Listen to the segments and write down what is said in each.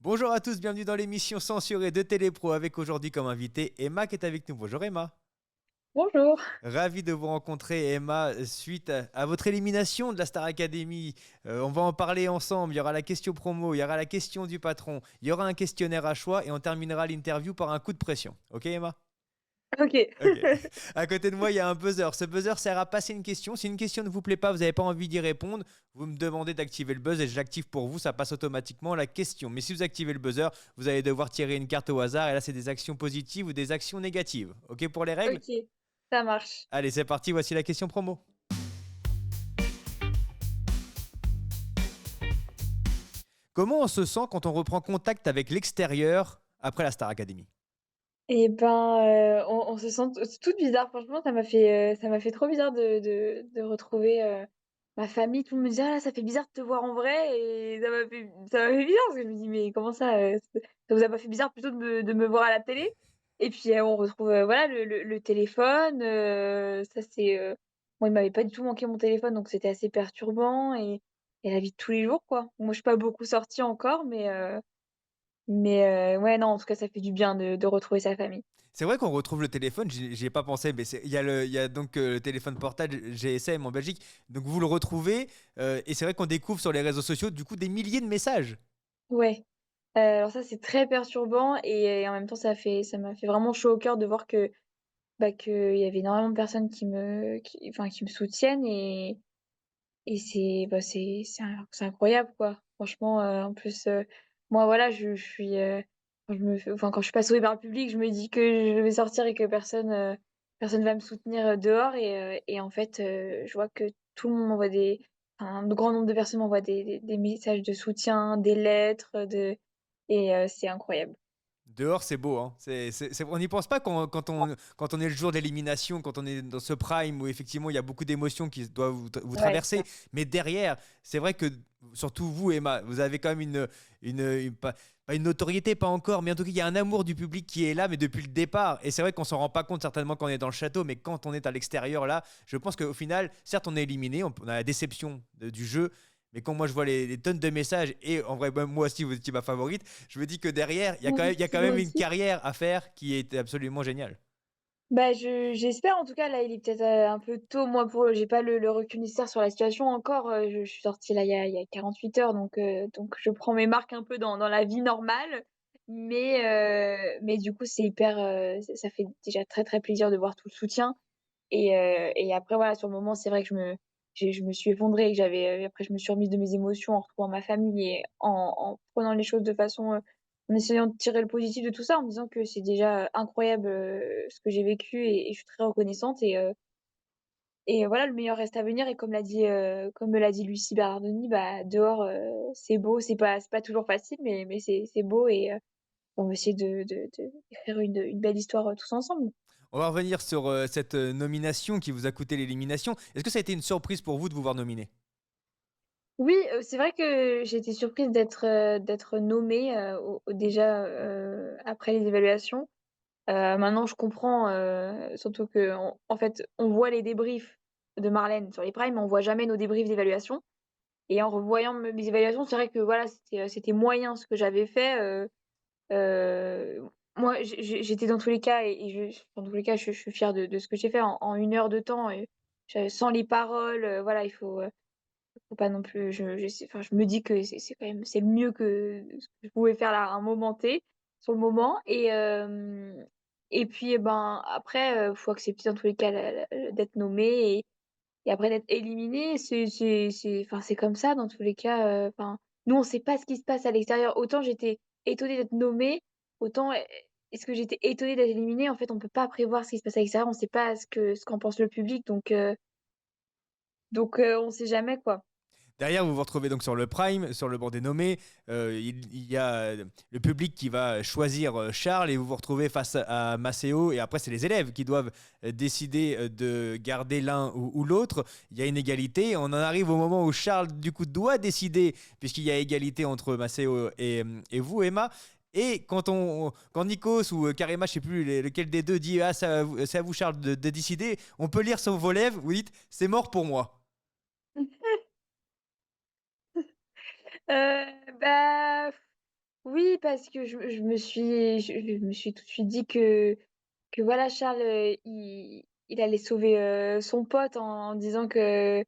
Bonjour à tous, bienvenue dans l'émission censurée de Télépro avec aujourd'hui comme invité Emma qui est avec nous. Bonjour Emma. Bonjour. Ravi de vous rencontrer Emma suite à votre élimination de la Star Academy. On va en parler ensemble, il y aura la question promo, il y aura la question du patron, il y aura un questionnaire à choix et on terminera l'interview par un coup de pression. Ok Emma? Ok. Ok. À côté de moi, il y a un buzzer. Ce buzzer sert à passer une question. Si une question ne vous plaît pas, vous n'avez pas envie d'y répondre, vous me demandez d'activer le buzz et je l'active pour vous. Ça passe automatiquement la question. Mais si vous activez le buzzer, vous allez devoir tirer une carte au hasard. Et là, c'est des actions positives ou des actions négatives. Ok pour les règles? Ok, ça marche. Allez, c'est parti. Voici la question promo. Comment on se sent quand on reprend contact avec l'extérieur après la Star Academy? Et ben, on se sent toutes bizarres. Franchement, ça m'a fait trop bizarre de retrouver ma famille. Tout le monde me dit, ah là, ça fait bizarre de te voir en vrai. Et ça m'a fait bizarre parce que je me dis, mais comment ça, ça vous a pas fait bizarre plutôt de me voir à la télé? Et puis, on retrouve, voilà, le téléphone. Ça, c'est, moi, il m'avait pas du tout manqué mon téléphone, donc c'était assez perturbant et la vie de tous les jours, quoi. Moi, je suis pas beaucoup sortie encore, mais ouais, non, en tout cas, ça fait du bien de retrouver sa famille. C'est vrai qu'on retrouve le téléphone, j'y ai pas pensé, mais il y a donc le téléphone portable GSM en Belgique, donc vous le retrouvez, et c'est vrai qu'on découvre sur les réseaux sociaux du coup des milliers de messages. Ouais, alors ça, c'est très perturbant et en même temps, ça m'a fait vraiment chaud au cœur de voir que, bah, qu'il y avait énormément de personnes qui me soutiennent et c'est incroyable, quoi. Franchement, en plus, moi, voilà, je suis, quand je suis pas sauvée par le public, je me dis que je vais sortir et que personne va me soutenir, dehors et en fait, je vois que tout le monde m'envoie un grand nombre de personnes m'envoient des messages de soutien, des lettres, c'est incroyable. Dehors, c'est beau, hein. On n'y pense pas quand on est le jour d'élimination, quand on est dans ce prime où effectivement il y a beaucoup d'émotions qui doivent vous Ouais, c'est traverser. ça. Mais derrière, c'est vrai que, surtout vous, Emma, vous avez quand même pas une notoriété, pas encore, mais en tout cas, il y a un amour du public qui est là, mais depuis le départ. Et c'est vrai qu'on s'en rend pas compte certainement quand on est dans le château, mais quand on est à l'extérieur, là, je pense qu'au final, certes, on est éliminé, on a la déception du jeu. Mais quand moi je vois les tonnes de messages, et en vrai, moi aussi, vous étiez ma favorite, je me dis que derrière, il y a Merci, quand moi même une aussi. carrière à faire qui est absolument géniale. Bah, j'espère en tout cas là, il est peut-être, un peu tôt moi pour j'ai pas le recul nécessaire sur la situation encore, je suis sortie là il y a 48 heures donc je prends mes marques un peu dans la vie normale. Mais du coup c'est hyper, ça fait déjà très, très plaisir de voir tout le soutien et après voilà sur le moment c'est vrai que je me suis effondrée et que après je me suis remise de mes émotions en retrouvant ma famille et en prenant les choses de façon, en essayant de tirer le positif de tout ça, en me disant que c'est déjà incroyable, ce que j'ai vécu et je suis très reconnaissante et voilà, le meilleur reste à venir et comme me l'a dit Lucie Bernardoni, bah, dehors, c'est beau, c'est pas toujours facile mais c'est beau on va essayer de d'écrire une belle histoire, tous ensemble. On va revenir sur cette nomination qui vous a coûté l'élimination. Est-ce que ça a été une surprise pour vous de vous voir nominé? Oui, c'est vrai que j'ai été surprise d'être nommée, déjà, après les évaluations. Maintenant je comprends, surtout qu'en en fait, on voit les débriefs de Marlène sur les primes, mais on voit jamais nos débriefs d'évaluation et en revoyant mes évaluations, c'est vrai que voilà, c'était moyen ce que j'avais fait, moi j'étais dans tous les cas dans tous les cas, je suis fière de ce que j'ai fait en 1 heure de temps et sans les paroles, voilà, faut pas non plus je me dis que c'est quand même c'est le mieux que ce que je pouvais faire là à un moment T, sur le moment et puis, eh ben, après, faut accepter dans tous les cas d'être nommé et après d'être éliminé. C'est comme ça dans tous les cas, enfin, nous on sait pas ce qui se passe à l'extérieur. Autant j'étais étonnée d'être nommée, autant est-ce que j'étais étonnée d'être éliminée? En fait, on peut pas prévoir ce qui se passe à l'extérieur, on sait pas ce qu'en pense le public donc on sait jamais, quoi. Derrière, vous vous retrouvez donc sur le prime, sur le banc des nommés. Il y a le public qui va choisir Charles et vous vous retrouvez face à Maceo. Et après, c'est les élèves qui doivent décider de garder l'un ou l'autre. Il y a une égalité. On en arrive au moment où Charles, du coup, doit décider, puisqu'il y a égalité entre Maceo et vous, Emma. Et quand Nikos ou Karima, je sais plus lequel des deux dit, ah, c'est à vous Charles de décider, on peut lire sur vos lèvres, vous dites c'est mort pour moi. Bah, Oui, parce que je me suis tout de suite dit que voilà, Charles, il allait sauver, son pote en disant que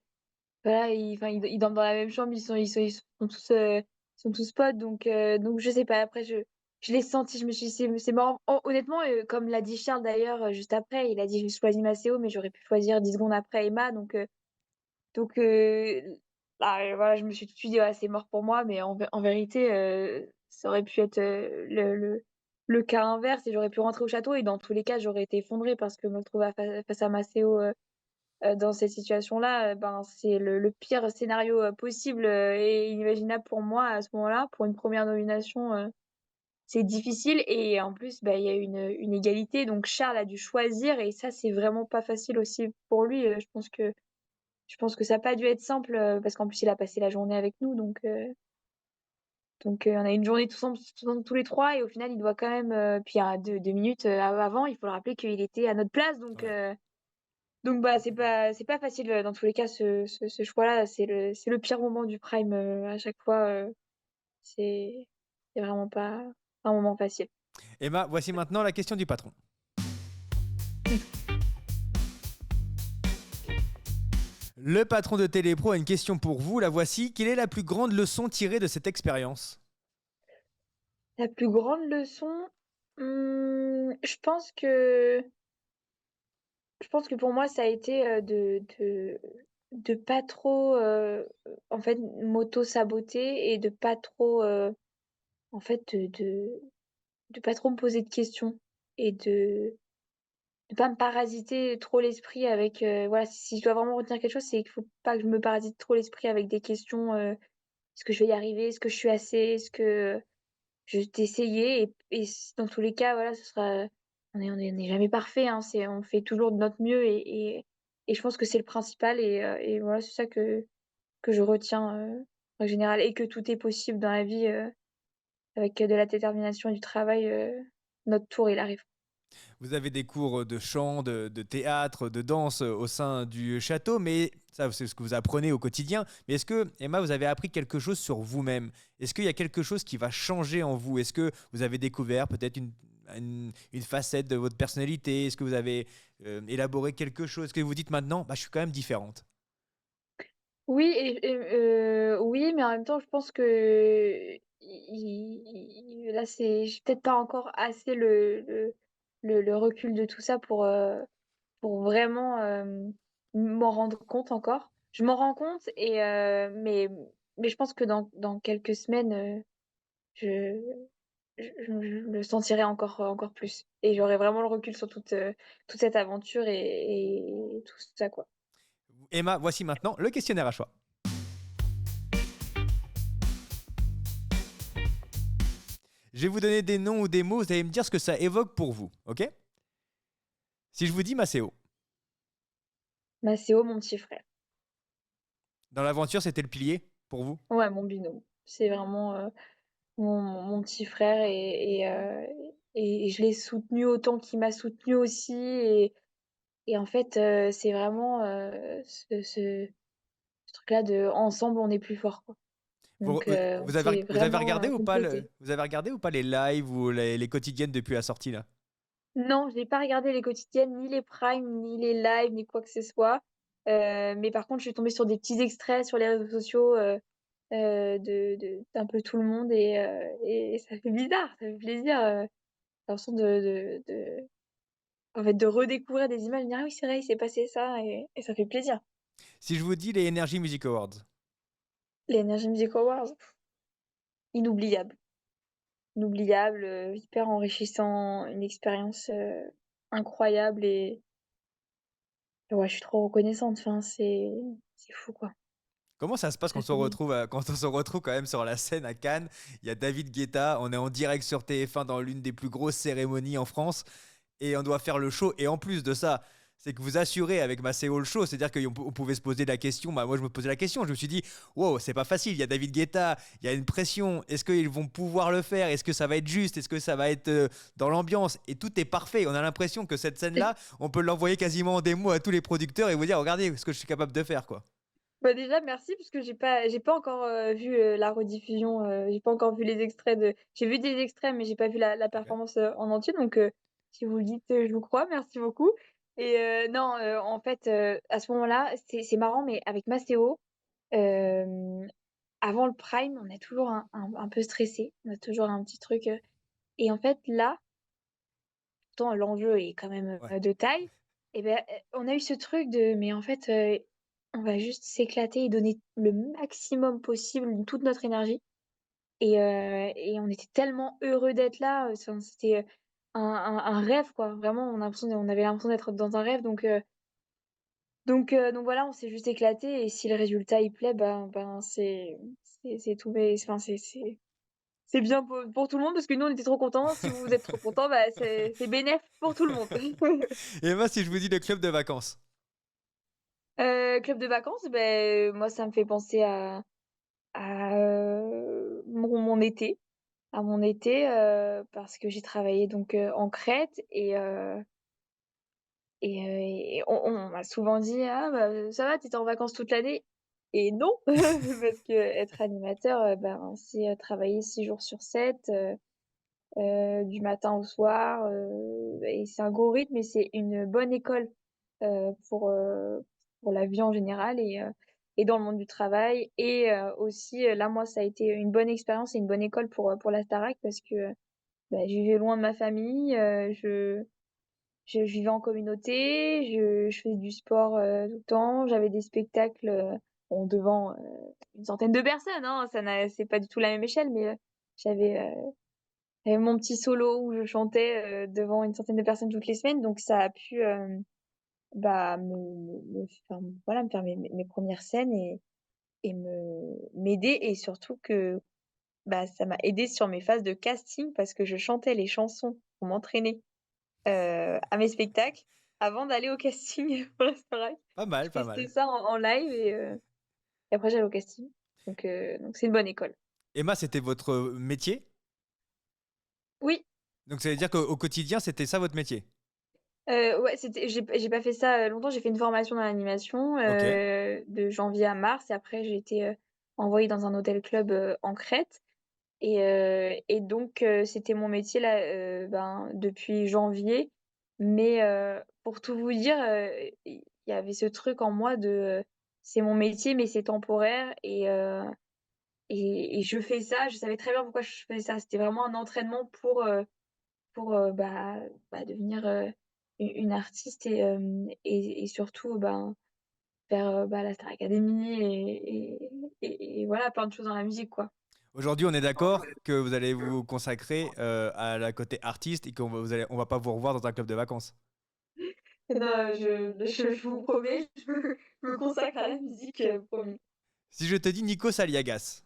voilà, ils dorment dans la même chambre, ils sont tous potes donc je sais pas. Après je l'ai senti, je me suis dit: C'est marrant». Honnêtement, comme l'a dit Charles d'ailleurs, juste après, il a dit: «J'ai choisi Maceo», mais j'aurais pu choisir 10 secondes après Emma donc bah, voilà, je me suis tout de suite dit: «Ouais, c'est mort pour moi», mais en vérité, ça aurait pu être, le cas inverse et j'aurais pu rentrer au château et dans tous les cas, j'aurais été effondrée parce que me retrouver face à Maceo, dans cette situation-là, ben, c'est le pire scénario, possible, et inimaginable pour moi à ce moment-là. Pour une première nomination, c'est difficile et en plus, bah, il y a une égalité donc Charles a dû choisir et ça, c'est vraiment pas facile aussi pour lui, je pense que ça a pas dû être simple, parce qu'en plus il a passé la journée avec nous donc on a une journée tous les 3 et au final il doit quand même, puis à 2 minutes, avant, il faut le rappeler qu'il était à notre place Ouais. donc bah, c'est pas facile, dans tous les cas ce choix-là, c'est le pire moment du prime, à chaque fois, c'est c'est vraiment pas un moment facile. Emma, voici maintenant la question du patron. Le patron de Télépro a une question pour vous, la voici. Quelle est la plus grande leçon tirée de cette expérience? La plus grande leçon, je pense que pour moi ça a été, de pas trop, en fait, m'auto-saboter et de pas trop, en fait, de pas trop me poser de questions et de pas me parasiter trop l'esprit avec, voilà, si je dois vraiment retenir quelque chose, c'est qu'il faut pas que je me parasite trop l'esprit avec des questions, «Est-ce que je vais y arriver? Est-ce que je suis assez? Est-ce que» je d'essayer et dans tous les cas, voilà, ce sera on est jamais parfait, hein, on fait toujours de notre mieux et je pense que c'est le principal et voilà, c'est ça que je retiens, en général et que tout est possible dans la vie, avec, de la détermination et du travail, notre tour, il arrive. Vous avez des cours de chant, de théâtre, de danse au sein du château, mais ça, c'est ce que vous apprenez au quotidien. Mais est-ce que, Emma, vous avez appris quelque chose sur vous-même? Est-ce qu'il y a quelque chose qui va changer en vous? Est-ce que vous avez découvert peut-être une facette de votre personnalité? Est-ce que vous avez élaboré quelque chose? Est-ce que vous dites maintenant, bah, je suis quand même différente? Oui oui, mais en même temps, je pense que là, j'ai peut-être pas encore assez le recul de tout ça pour vraiment, m'en rendre compte encore. Je m'en rends compte mais je pense que dans quelques semaines, je je le sentirai encore plus et j'aurai vraiment le recul sur toute cette aventure et tout ça, quoi. Emma, voici maintenant le questionnaire à choix. Je vais vous donner des noms ou des mots, vous allez me dire ce que ça évoque pour vous, ok? Si je vous dis Maceo, Maceo, mon petit frère. dans l'aventure, c'était le pilier pour vous? Ouais, mon binôme. C'est vraiment, mon petit frère et je l'ai soutenu autant qu'il m'a soutenue aussi et en fait, c'est vraiment, ce truc-là de ensemble on est plus fort, quoi. Donc on s'est Vous avez vraiment, regardé ou pas complétés. vous avez regardé ou pas les lives ou les quotidiennes depuis la sortie là? Non, j'ai pas regardé les quotidiennes, ni les primes, ni les lives, ni quoi que ce soit, mais par contre, je suis tombée sur des petits extraits sur les réseaux sociaux, de d'un peu tout le monde et ça fait bizarre, ça fait plaisir, l'impression en fait, de redécouvrir des images, de dire: «Ah oui, c'est vrai, il s'est passé ça» et ça fait plaisir. Si je vous dis les Energy Music Awards, Les Energy Music Awards, inoubliable, inoubliable, hyper enrichissant, une expérience, incroyable et ouais, je suis trop reconnaissante, enfin, c'est fou, quoi. comment ça se passe quand Ça on se fait retrouve, quand on se retrouve quand même sur la scène à Cannes? Il y a David Guetta, on est en direct sur TF1 dans l'une des plus grosses cérémonies en France et on doit faire le show et en plus de ça, c'est que vous assurez avec Maceo le show, c'est-à-dire qu'on pouvait se poser la question, bah moi je me posais la question, je me suis dit: «Wow, c'est pas facile, il y a David Guetta, il y a une pression, est-ce qu'ils vont pouvoir le faire? Est-ce que ça va être juste? Est-ce que ça va être, dans l'ambiance?» Et tout est parfait. On a l'impression que cette scène-là, on peut l'envoyer quasiment en démo à tous les producteurs et vous dire: «Regardez ce que je suis capable de faire», quoi. Bah, déjà merci parce que j'ai pas encore, vu, la rediffusion, j'ai pas encore vu les extraits de j'ai vu des extraits, mais j'ai pas vu la OK. performance, en entier donc si vous le dites, je vous crois, merci beaucoup et non, en fait, à ce moment-là, c'est marrant mais avec Masséo, hem, avant le prime, on est toujours un peu stressé. On a toujours un petit truc, et en fait là, pourtant l'enjeu est quand même, Ouais. de taille et ben, on a eu ce truc de mais en fait, on va juste s'éclater et donner le maximum possible, toute notre énergie et on était tellement heureux d'être là, enfin c'était, un rêve quoi. Vraiment on avait l'impression d'être dans un rêve donc voilà, on s'est juste éclaté et si le résultat il plaît, ben c'est tout mais enfin c'est bien pour tout le monde parce que nous on était trop contents. Si vous êtes trop contents, bah c'est bénef pour tout le monde. Et moi, si je vous dis le club de vacances? Club de vacances, moi ça me fait penser à mon été, parce que j'ai travaillé donc, en Crète et on m'a souvent dit: «Ah bah, ça va, tu étais en vacances toute l'année?» et non! Parce qu'être animateur, c'est, travailler 6 jours sur 7, du matin au soir, et c'est un gros rythme et c'est une bonne école, heu, pour, heu, pour la vie en général et dans le monde du travail et aussi, là, moi, ça a été une bonne expérience et une bonne école pour la Starac parce que, je vivais loin de ma famille, je vivais en communauté, je faisais du sport, tout le temps, j'avais des spectacles, bon devant, une centaine de personnes, hein, c'est pas du tout la même échelle mais, j'avais, mon petit solo où je chantais, devant une centaine de personnes toutes les semaines, donc ça a pu, me faire voilà, me faire mes 1 scènes et m'aider et surtout que, ça m'a aidée sur mes phases de casting parce que je chantais les chansons pour m'entraîner, à mes spectacles avant d'aller au casting pour la Starac. Pas Je mal, pas testais mal. ça en live et après j'allais au casting, donc c'est une bonne école. Emma, c'était votre métier? Oui. Donc ça veut dire qu'au quotidien, c'était ça votre métier? Ouais, j'ai pas fait ça, longtemps, j'ai fait une formation dans l'animation, OK. de janvier à mars et après j'ai été, envoyée dans un hôtel club, en Crète et donc c'était mon métier là, depuis janvier. Mais pour tout vous dire, il y avait ce truc en moi de, c'est mon métier mais c'est temporaire et je fais ça. Je savais très bien pourquoi je faisais ça. C'était vraiment un entraînement pour, devenir, une artiste et surtout, faire, la Star Academy et voilà, plein de choses dans la musique, quoi. Aujourd'hui, on est d'accord que vous allez vous consacrer, à la côté artiste et on va pas vous revoir dans un club de vacances? Non, je vous promets, je me consacre à la musique, promis. Si je te dis Nikos Aliagas?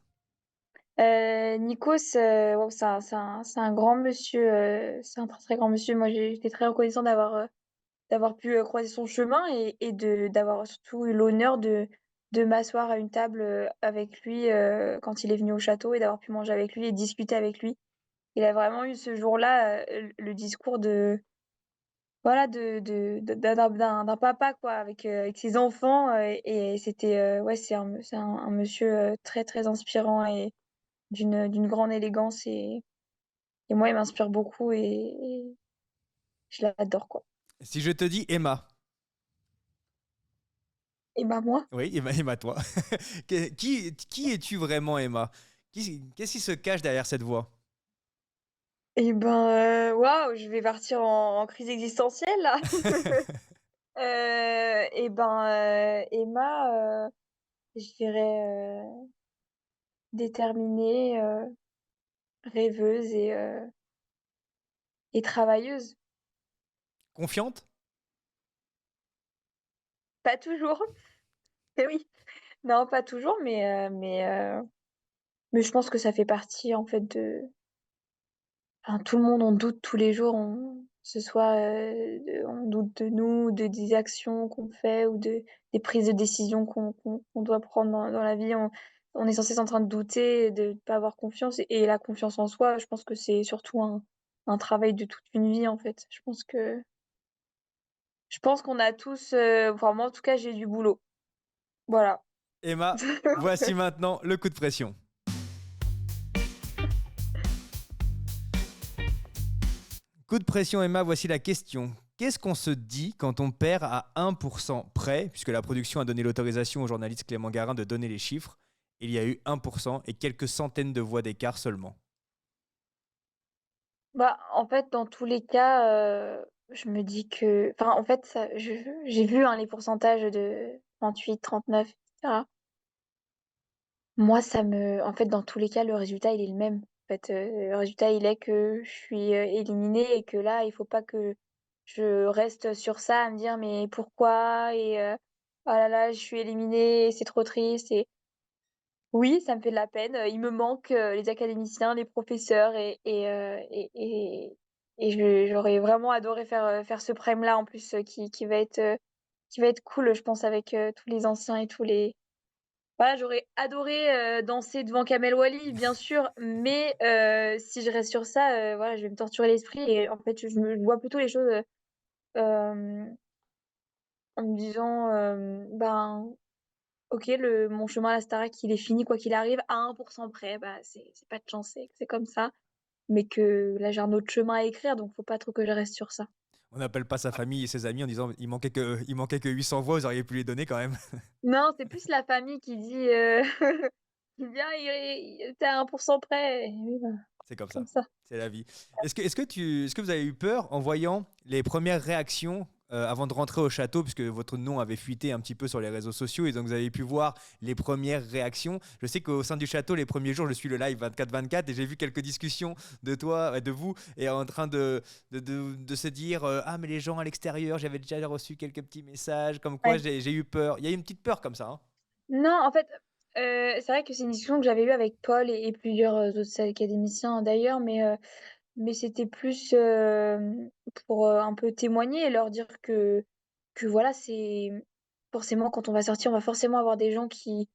Nikos, waouh, c'est un grand monsieur, c'est un très, très grand monsieur. Moi, j'étais très reconnaissante d'avoir pu, croiser son chemin et d'avoir surtout eu l'honneur de m'asseoir à une table, avec lui, quand il est venu au château et d'avoir pu manger avec lui et discuter avec lui. Il a vraiment eu ce jour-là, le discours de voilà, d'un papa quoi, avec ses enfants, et c'était, ouais, c'est un monsieur, très, très inspirant et d'une grande élégance et moi, il m'inspire beaucoup et je l'adore, quoi. Si je te dis Emma? Et moi Oui, Emma, toi. Qui es-tu vraiment, Emma? Qu'est-ce qui se cache derrière cette voix? waouh, je vais partir en crise existentielle là. Emma, je dirais, déterminée, rêveuse et travailleuse. Confiante? Pas toujours, eh oui. Non, pas toujours, mais je pense que ça fait partie en fait de enfin, tout le monde, on doute tous les jours, que ce soit, on doute de nous, des actions qu'on fait ou des prises de décision qu'on doit prendre dans la vie. On est censé être en train de douter, de pas avoir confiance et la confiance en soi, je pense que c'est surtout un travail de toute une vie, en fait. Je pense qu'on a tous, enfin moi en tout cas, j'ai du boulot. Voilà. Emma, voici maintenant le coup de pression. Coup de pression, Emma, voici la question. Qu'est-ce qu'on se dit quand on perd à 1% près, puisque la production a donné l'autorisation au journaliste Clément Garin de donner les chiffres. Il y a eu 1% et quelques centaines de voix d'écart seulement. Bah, en fait, dans tous les cas, je me dis que, enfin, en fait, j'ai vu hein, les pourcentages de 38, 39, etc. Moi, en fait, dans tous les cas, le résultat, il est le même. En fait, le résultat, il est que je suis éliminée et que là, il faut pas que je reste sur ça à me dire, mais pourquoi? Et oh là là, je suis éliminée, et c'est trop triste. Et oui, ça me fait de la peine. Il me manque les académiciens, les professeurs et j'aurais vraiment adoré faire ce prime-là en plus qui va être cool, je pense, avec tous les anciens et tous les voilà, j'aurais adoré, danser devant Kamel Wally, bien sûr, mais si je reste sur ça, voilà, je vais me torturer l'esprit et en fait, je vois plutôt les choses, hem, en me disant, ben: «OK, le mon chemin à la Starac, il est fini quoi qu'il arrive, à 1 près, bah, c'est pas de chance, c'est comme ça, mais que là, j'ai un autre chemin à écrire, donc faut pas trop que je reste sur ça». On n'appelle pas sa famille et ses amis en disant il manquait que 800 voix, vous auriez pu les donner quand même. Non, c'est plus la famille qui dit, qui dit: «Ah, tu es à 1 près» et oui, bah, C'est comme comme ça. ça. C'est la vie. Est-ce que vous avez eu peur en voyant les premières réactions avant de rentrer au château, puisque votre nom avait fuité un petit peu sur les réseaux sociaux, et donc vous avez pu voir les premières réactions. Je sais qu'au sein du château, les premiers jours, je suis le live 24/24 et j'ai vu quelques discussions de toi, de vous, et en train de se dire ah, mais les gens à l'extérieur, j'avais déjà reçu quelques petits messages, comme quoi Ouais. j'ai eu peur. Il y a eu une petite peur comme ça, hein. Non, en fait, c'est vrai que c'est une discussion que j'avais eue avec Paul et plusieurs, autres académiciens d'ailleurs, mais c'était plus, pour, un peu témoigner et leur dire que voilà, c'est forcément quand on va sortir, on va forcément avoir des gens qui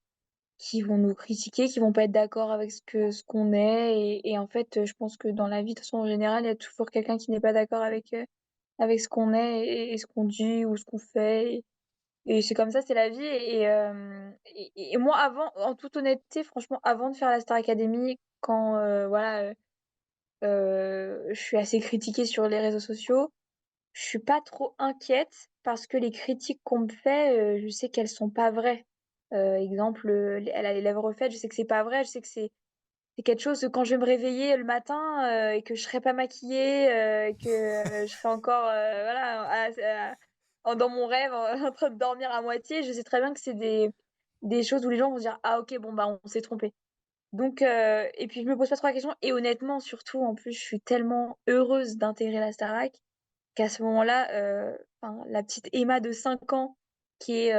vont nous critiquer, qui vont pas être d'accord avec ce qu'on est et en fait, je pense que dans la vie, de toute façon, en général, il y a toujours quelqu'un qui n'est pas d'accord avec ce qu'on est et ce qu'on dit ou ce qu'on fait et c'est comme ça, c'est la vie et moi avant, en toute honnêteté, franchement, avant de faire la Star Academy, quand, voilà, je suis assez critiquée sur les réseaux sociaux, je suis pas trop inquiète parce que les critiques qu'on me fait, je sais qu'elles sont pas vraies. Exemple, elle a les lèvres refaites, je sais que c'est pas vrai, je sais que c'est quelque chose, quand je vais me réveiller le matin, et que je serai pas maquillée, que je serai encore, voilà, dans mon rêve, en train de dormir à moitié, je sais très bien que c'est des choses où les gens vont se dire: «Ah OK, bon, bah, on s'est trompé». Donc et puis je me pose pas trop la question et honnêtement, surtout, en plus, je suis tellement heureuse d'intégrer la Starac qu'à ce moment-là, enfin, la petite Emma de 5 ans qui est,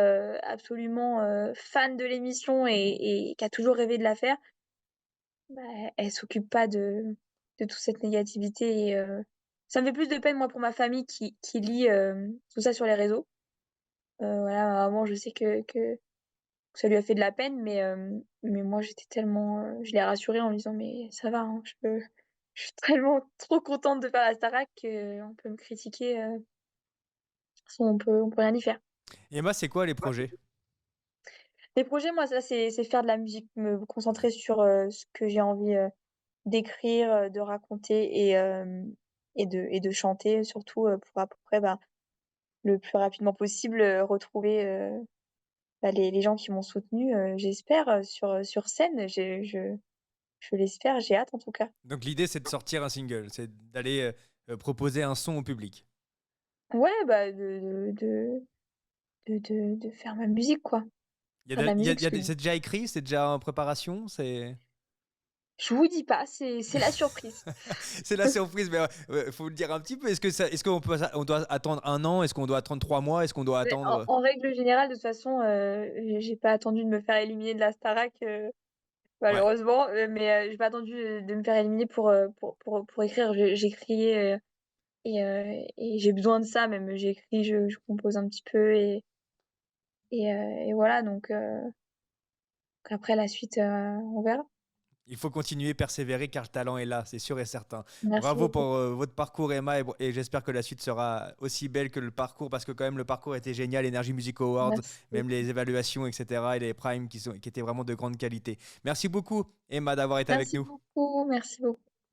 absolument, fan de l'émission et qui a toujours rêvé de la faire, bah, elle s'occupe pas de toute cette négativité et ça me fait plus de peine, moi, pour ma famille qui lit, tout ça sur les réseaux. Voilà, ma maman, je sais que ça lui a fait de la peine, mais moi, j'étais tellement, je l'ai rassurée en lui disant: «Mais ça va, hein, je suis tellement trop contente de faire la Starac qu'on peut me critiquer, de toute façon on peut rien y faire». Et Emma, c'est quoi les projets? Les projets, moi, ça, c'est faire de la musique, me concentrer sur, ce que j'ai envie, d'écrire, de raconter et de chanter surtout, pour à peu près, bah, le plus rapidement possible, retrouver, bah, les gens qui m'ont soutenue, j'espère, sur scène. Je l'espère, j'ai hâte en tout cas. Donc l'idée, c'est de sortir un single, c'est d'aller proposer un son au public. Ouais, bah, de faire ma musique, quoi. Il y a, Faire de la il y a- musique il y parce a que c'est déjà écrit, c'est déjà en préparation, c'est je vous dis pas, c'est la surprise. c'est la surprise, mais faut le dire un petit peu. Est-ce qu'on on doit attendre un an? Est-ce qu'on doit attendre 3 mois? Est-ce qu'on doit Mais en attendre en règle générale, de toute façon, j'ai pas attendu de me faire éliminer de la Starac, Ouais. malheureusement, mais j'ai pas attendu, de me faire éliminer pour écrire. J'écris, et j'ai besoin de ça même. J'écris, je compose un petit peu et voilà donc après la suite, on verra. Il faut continuer, persévérer car le talent est là, c'est sûr et certain. Merci Bravo beaucoup. pour votre parcours, Emma, et j'espère que la suite sera aussi belle que le parcours, parce que quand même le parcours était génial, Energy Music Awards, Merci même beaucoup. les évaluations, etc., et les primes qui étaient vraiment de grande qualité. Merci beaucoup, Emma, d'avoir été avec Merci nous. beaucoup. Merci beaucoup.